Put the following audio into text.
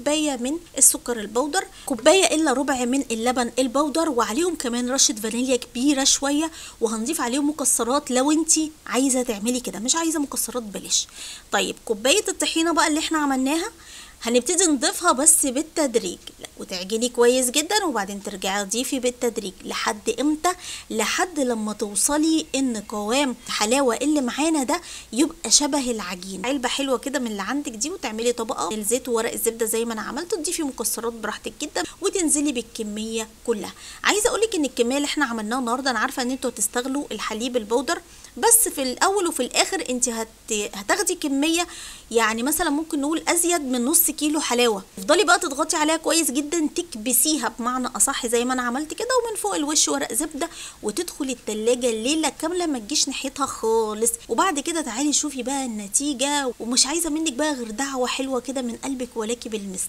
كوبايه من السكر البودر، كوبايه الا ربع من اللبن البودر، وعليهم كمان رشه فانيليا كبيره شويه، وهنضيف عليهم مكسرات لو انت عايزه تعملي كده، مش عايزه مكسرات بلاش. طيب كوبايه الطحينه بقى اللي احنا عملناها هنبتدي نضيفها بس بالتدريج، وتعجني كويس جدا، وبعدين ترجعي تضيفي بالتدريج. لحد امتى؟ لحد لما توصلي ان قوام الحلاوه اللي معانا ده يبقى شبه العجين. علبه حلوه كده من اللي عندك دي، وتعملي طبقه من الزيت وورق الزبده زي ما انا عملت، تضيفي مكسرات براحتك جدا، وتنزلي بالكميه كلها. عايزه اقولك ان الكميه اللي احنا عملناها النهارده، انا عارفه ان انتوا هتستغلوا الحليب البودر، بس في الاول وفي الاخر انت هتاخدي كميه، يعني مثلا ممكن نقول ازيد من نص كيلو حلاوه. افضلي بقى تضغطي عليها كويس جدا، تكبسيها بمعنى اصح زي ما انا عملت كده، ومن فوق الوش ورق زبده، وتدخل التلاجة ليله كامله ما تجيش ناحيتها خالص. وبعد كده تعالي شوفي بقى النتيجه، ومش عايزه منك بقى غير دعوه حلوه كده من قلبك ولك بالمثل.